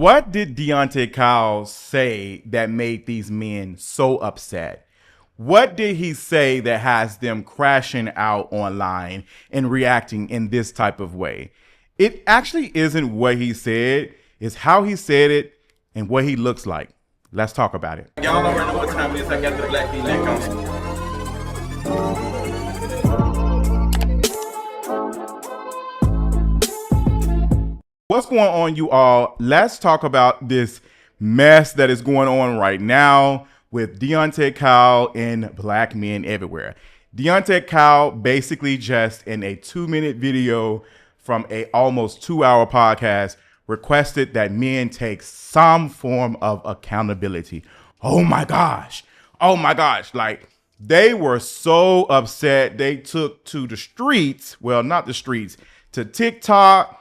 What did Deante Kyle say that made these men so upset? What did he say that has them crashing out online and reacting in this type of way? It actually isn't what he said, it's how he said it and what he looks like. Let's talk about it. Y'all already know what time it is. I got the black V-neck on. What's going on, you all? Let's talk about this mess that is going on right now with Deante Kyle and black men everywhere. Deante Kyle basically just in a 2-minute video from a almost 2-hour podcast requested that men take some form of accountability. Oh my gosh. Like, they were so upset. They took to the streets. Well, not the streets, to TikTok,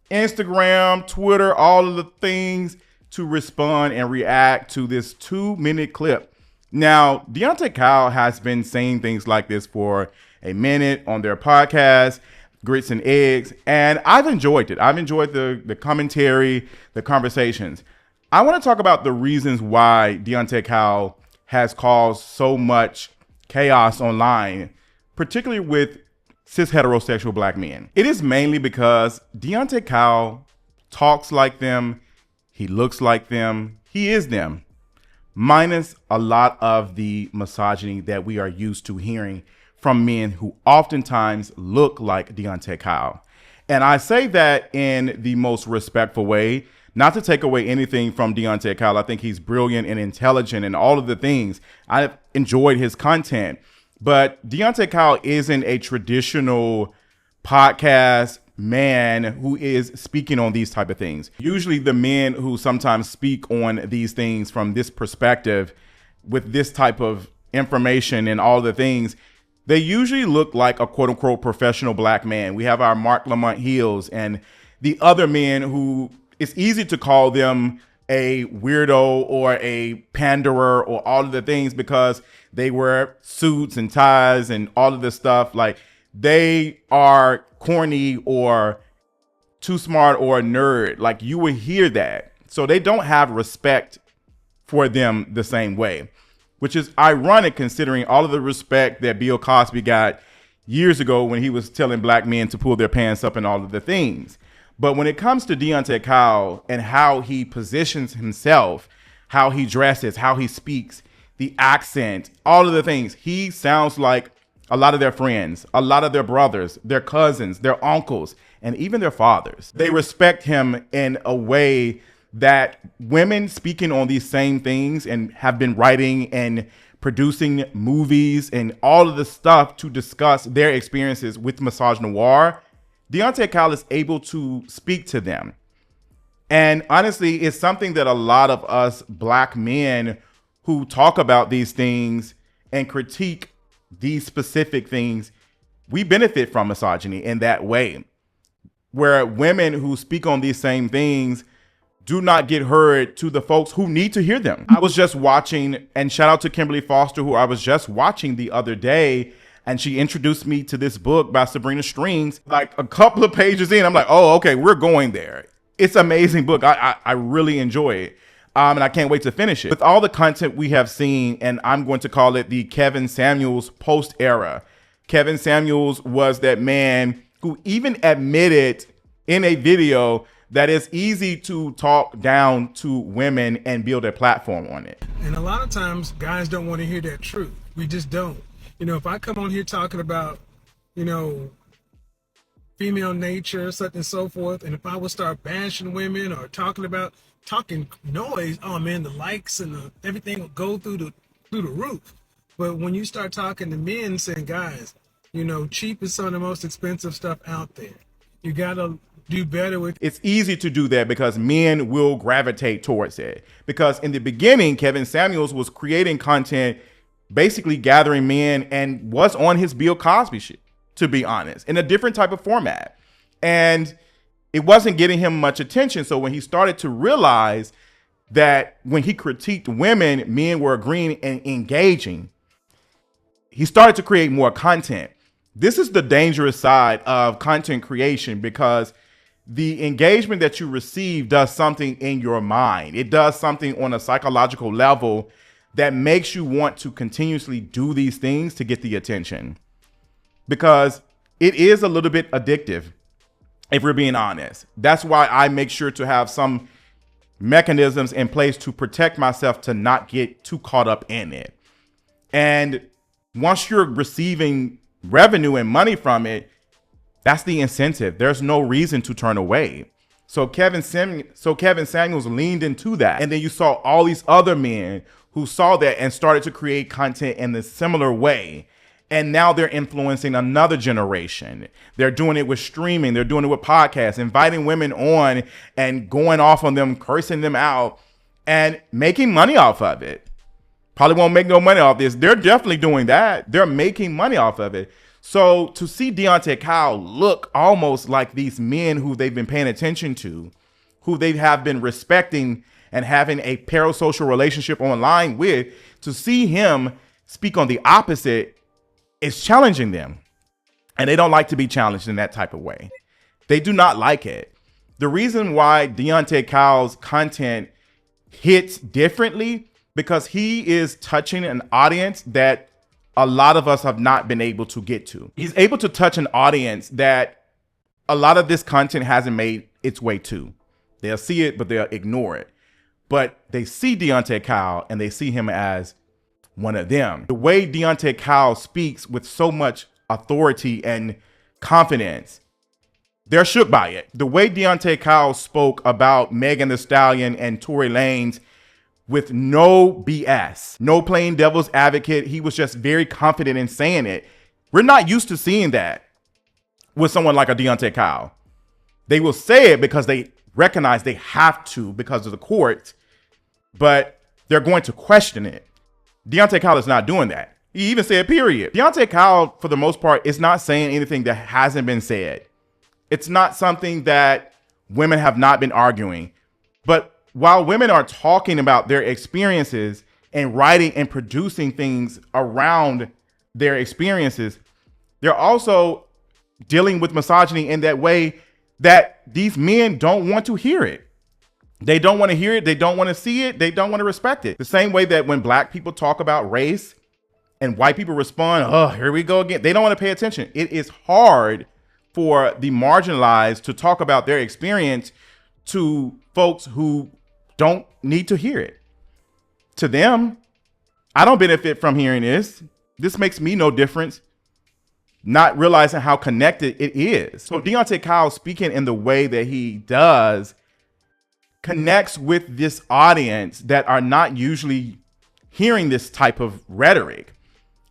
Instagram, Twitter, all of the things to respond and react to this 2-minute clip. Now, Deante Kyle has been saying things like this for a minute on their podcast, Grits and Eggs, and I've enjoyed it. I've enjoyed the commentary, the conversations. I want to talk about the reasons why Deante Kyle has caused so much chaos online, particularly with cis heterosexual black men. It is mainly because Deante Kyle talks like them, he looks like them, he is them, minus a lot of the misogyny that we are used to hearing from men who oftentimes look like Deante Kyle. And I say that in the most respectful way, not to take away anything from Deante Kyle. I think he's brilliant and intelligent and all of the things. I've enjoyed his content. But Deante Kyle isn't a traditional podcast man who is speaking on these type of things. Usually the men who sometimes speak on these things from this perspective with this type of information and all the things, they usually look like a quote unquote professional black man. We have our Mark Lamont Hills and the other men who it's easy to call them a weirdo or a panderer or all of the things because they wear suits and ties and all of this stuff. Like, they are corny or too smart or a nerd. Like, you will hear that. So they don't have respect for them the same way, which is ironic considering all of the respect that Bill Cosby got years ago when he was telling black men to pull their pants up and all of the things. But when it comes to Deante Kyle and how he positions himself, how he dresses, how he speaks, the accent, all of the things, he sounds like a lot of their friends, a lot of their brothers, their cousins, their uncles, and even their fathers. They respect him in a way that women speaking on these same things and have been writing and producing movies and all of the stuff to discuss their experiences with misogynoir, Deante Kyle is able to speak to them. And honestly, it's something that a lot of us black men who talk about these things and critique these specific things, we benefit from misogyny in that way, where women who speak on these same things do not get heard to the folks who need to hear them. I was just watching, and shout out to Kimberly Foster, who I was just watching the other day, and she introduced me to this book by Sabrina Strings. Like, a couple of pages in, I'm like, oh, okay, we're going there. It's an amazing book. I really enjoy it. And I can't wait to finish it. With all the content we have seen, and I'm going to call it the Kevin Samuels post era. Kevin Samuels was that man who even admitted in a video that it's easy to talk down to women and build a platform on it. And a lot of times guys don't want to hear that truth. We just don't. You know, if I come on here talking about, you know, female nature, such and so forth, and if I would start bashing women or talking noise, oh man, the likes and everything will go through the roof. But when you start talking to men saying, guys, you know, cheap is some of the most expensive stuff out there. You gotta do better with. It's easy to do that because men will gravitate towards it. Because in the beginning, Kevin Samuels was creating content, basically gathering men, and was on his Bill Cosby shit, to be honest, in a different type of format. And it wasn't getting him much attention. So when he started to realize that when he critiqued women, men were agreeing and engaging, he started to create more content. This is the dangerous side of content creation, because the engagement that you receive does something in your mind. It does something on a psychological level that makes you want to continuously do these things to get the attention, because it is a little bit addictive, if we're being honest. That's why I make sure to have some mechanisms in place to protect myself to not get too caught up in it. And once you're receiving revenue and money from it, that's the incentive. There's no reason to turn away. So Kevin Samuels leaned into that. And then you saw all these other men who saw that and started to create content in a similar way. And now they're influencing another generation. They're doing it with streaming. They're doing it with podcasts, inviting women on and going off on them, cursing them out, and making money off of it. Probably won't make no money off this. They're definitely doing that. They're making money off of it. So to see Deante Kyle look almost like these men who they've been paying attention to, who they have been respecting and having a parasocial relationship online with, to see him speak on the opposite is challenging them. And they don't like to be challenged in that type of way. They do not like it. The reason why Deante Kyle's content hits differently, because he is touching an audience that a lot of us have not been able to get to. He's able to touch an audience that a lot of this content hasn't made its way to. They'll see it, but they'll ignore it. But they see Deante Kyle and they see him as one of them. The way Deante Kyle speaks with so much authority and confidence, they're shook by it. The way Deante Kyle spoke about Megan Thee Stallion and Tory Lanez with no BS, no playing devil's advocate. He was just very confident in saying it. We're not used to seeing that with someone like a Deante Kyle. They will say it because they recognize they have to because of the court, but they're going to question it. Deante Kyle is not doing that. He even said period. Deante Kyle, for the most part, is not saying anything that hasn't been said. It's not something that women have not been arguing. But while women are talking about their experiences and writing and producing things around their experiences, they're also dealing with misogyny in that way that these men don't want to hear it. They don't want to hear it. They don't want to see it. They don't want to respect it. The same way that when black people talk about race and white people respond, oh, here we go again. They don't want to pay attention. It is hard for the marginalized to talk about their experience to folks who don't need to hear it. To them, I don't benefit from hearing this. This makes me no difference, not realizing how connected it is. So Deante Kyle speaking in the way that he does connects with this audience that are not usually hearing this type of rhetoric.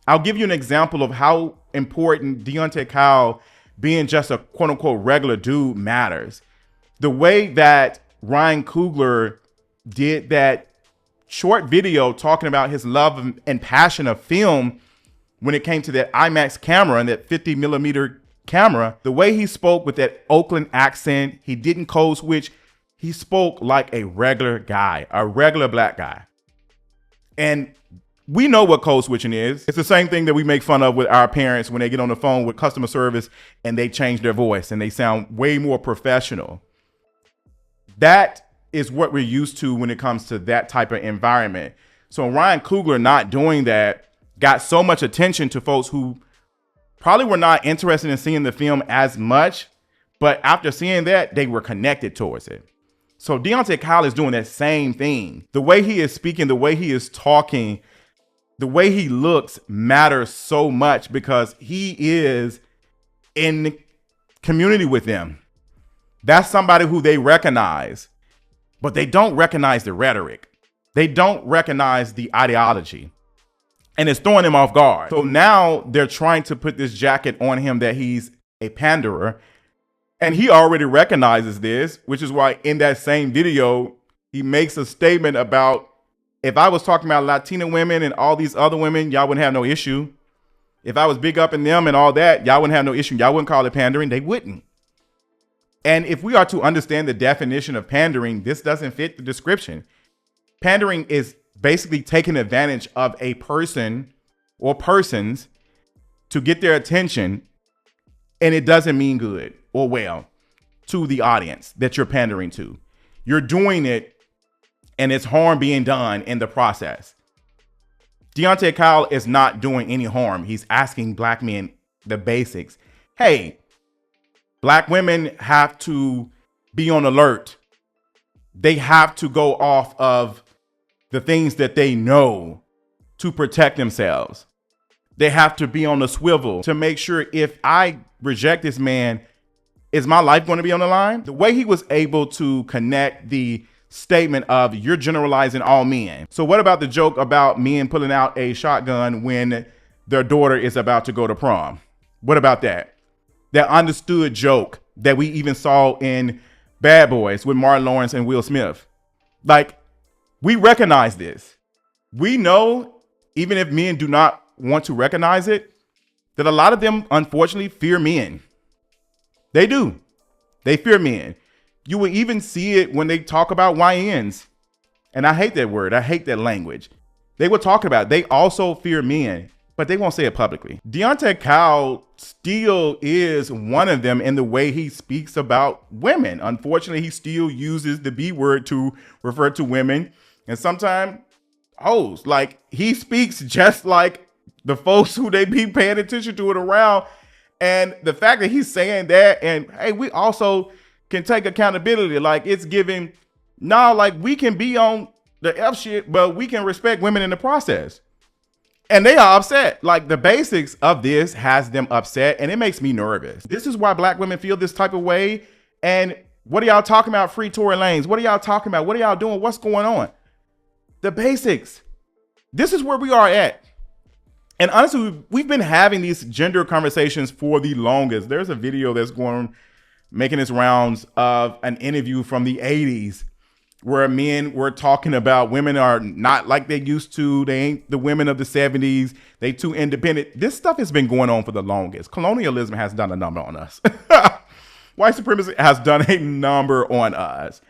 I'll give you an example of how important Deante Kyle being just a quote unquote regular dude matters. The way that Ryan Coogler did that short video talking about his love and passion of film when it came to that IMAX camera and that 50 millimeter camera, the way he spoke with that Oakland accent, he didn't code switch. He spoke like a regular guy, a regular black guy. And we know what code switching is. It's the same thing that we make fun of with our parents when they get on the phone with customer service and they change their voice and they sound way more professional. That is what we're used to when it comes to that type of environment. So Ryan Coogler not doing that got so much attention to folks who probably were not interested in seeing the film as much, but after seeing that, they were connected towards it. So Deante Kyle is doing that same thing. The way he is speaking, the way he is talking, the way he looks matters so much because he is in community with them. That's somebody who they recognize, but they don't recognize the rhetoric. They don't recognize the ideology. And it's throwing him off guard. So now they're trying to put this jacket on him that he's a panderer. And he already recognizes this, which is why in that same video, he makes a statement about, if I was talking about Latina women and all these other women, y'all wouldn't have no issue. If I was big up in them and all that, y'all wouldn't have no issue. Y'all wouldn't call it pandering. They wouldn't. And if we are to understand the definition of pandering, this doesn't fit the description. Pandering is basically taking advantage of a person or persons to get their attention, and it doesn't mean good or well. to the audience that you're pandering to. You're doing it, and it's harm being done in the process. Deante Kyle is not doing any harm. He's asking black men the basics. Hey, black women have to be on alert. They have to go off of the things that they know to protect themselves. They have to be on the swivel to make sure if I reject this man, is my life going to be on the line? The way he was able to connect the statement of you're generalizing all men. So what about the joke about men pulling out a shotgun when their daughter is about to go to prom? What about that? That understood joke that we even saw in Bad Boys with Martin Lawrence and Will Smith. Like, we recognize this. We know, even if men do not want to recognize it, that a lot of them unfortunately fear men. They do. They fear men. You will even see it when they talk about YNs. And I hate that word. I hate that language. They will talk about it. They also fear men, but they won't say it publicly. Deante Kyle still is one of them in the way he speaks about women. Unfortunately, he still uses the B word to refer to women. And sometimes hoes. Like, he speaks just like the folks who they be paying attention to it around. And the fact that he's saying that, and hey, we also can take accountability. Like, it's giving, like, we can be on the F shit, but we can respect women in the process. And they are upset. Like, the basics of this has them upset, and it makes me nervous. This is why black women feel this type of way. And what are y'all talking about? Free Tory Lanez. What are y'all talking about? What are y'all doing? What's going on? The basics. This is where we are at. And honestly, we've been having these gender conversations for the longest. There's a video that's making its rounds of an interview from the 80s where men were talking about women are not like they used to. They ain't the women of the 70s. They too independent. This stuff has been going on for the longest. Colonialism has done a number on us. White supremacy has done a number on us.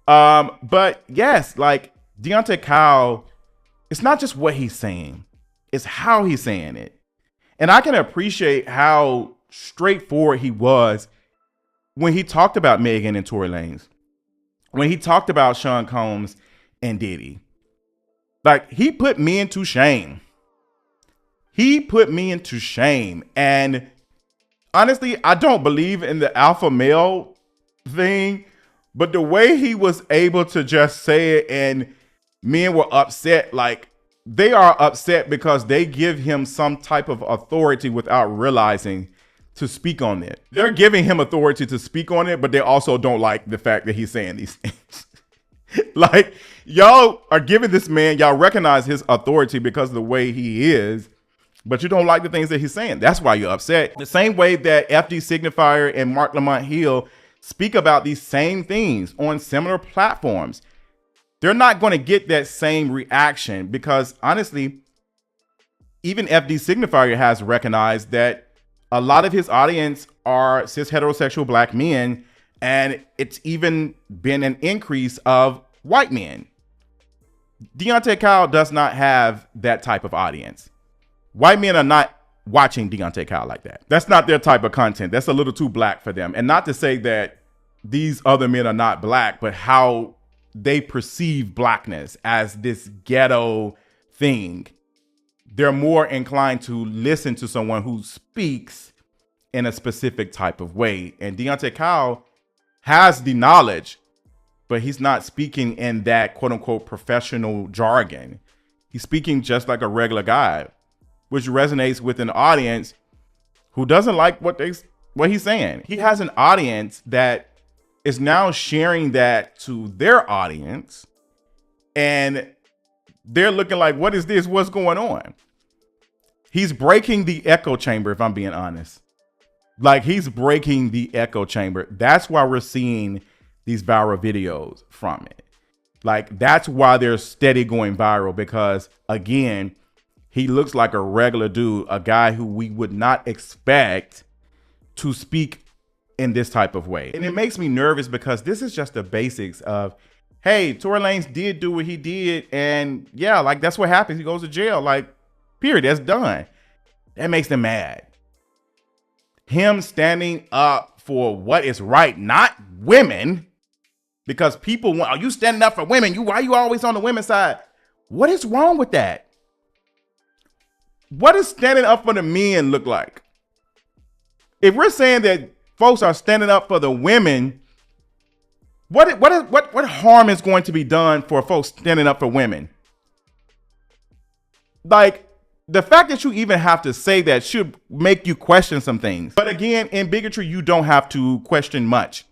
But yes, like, Deante Kyle, it's not just what he's saying. It's how he's saying it. And I can appreciate how straightforward he was when he talked about Megan and Tory Lanez, when he talked about Sean Combs and Diddy. Like, he put me into shame. He put me into shame. And honestly, I don't believe in the alpha male thing, but the way he was able to just say it and men were upset, like, they are upset because they give him some type of authority without realizing to speak on it. They're giving him authority to speak on it, but they also don't like the fact that he's saying these things. Like, y'all are giving this man, y'all recognize his authority because of the way he is, but you don't like the things that he's saying. That's why you're upset. The same way that FD Signifier and Mark Lamont Hill speak about these same things on similar platforms. They're not going to get that same reaction because, honestly, even FD Signifier has recognized that a lot of his audience are cis heterosexual black men, and it's even been an increase of white men. Deante Kyle does not have that type of audience. White men are not watching Deante Kyle like that. That's not their type of content. That's a little too black for them. And not to say that these other men are not black, but how they perceive blackness as this ghetto thing. They're more inclined to listen to someone who speaks in a specific type of way. And Deante Kyle has the knowledge, but he's not speaking in that quote unquote professional jargon. He's speaking just like a regular guy, which resonates with an audience who doesn't like what he's saying. He has an audience that is now sharing that to their audience, and they're looking like, what is this? What's going on? He's breaking the echo chamber, if I'm being honest. Like, he's breaking the echo chamber. That's why we're seeing these viral videos from it. Like, that's why they're steady going viral, because again, he looks like a regular dude, a guy who we would not expect to speak in this type of way. And it makes me nervous because this is just the basics of, hey, Tory Lanez did do what he did. And yeah, like, that's what happens. He goes to jail. Like, period. That's done. That makes them mad. Him standing up for what is right, not women. Because people want, are you standing up for women? Why are you always on the women's side? What is wrong with that? What does standing up for the men look like? If we're saying that folks are standing up for the women, what harm is going to be done for folks standing up for women? Like, the fact that you even have to say that should make you question some things. But again, in bigotry, you don't have to question much.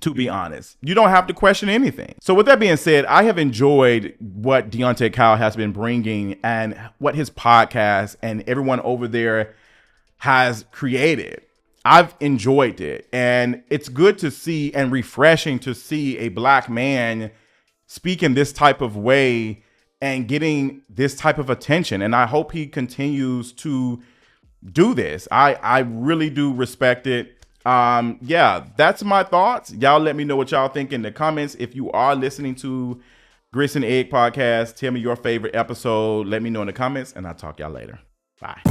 To be honest, you don't have to question anything. So with that being said, I have enjoyed what Deante Kyle has been bringing and what his podcast and everyone over there has created. I've enjoyed it, and it's good to see and refreshing to see a black man speak in this type of way and getting this type of attention. And I hope he continues to do this. I really do respect it. Yeah, that's my thoughts. Y'all let me know what y'all think in the comments. If you are listening to Grits and Egg Podcast, tell me your favorite episode. Let me know in the comments, and I'll talk y'all later. Bye.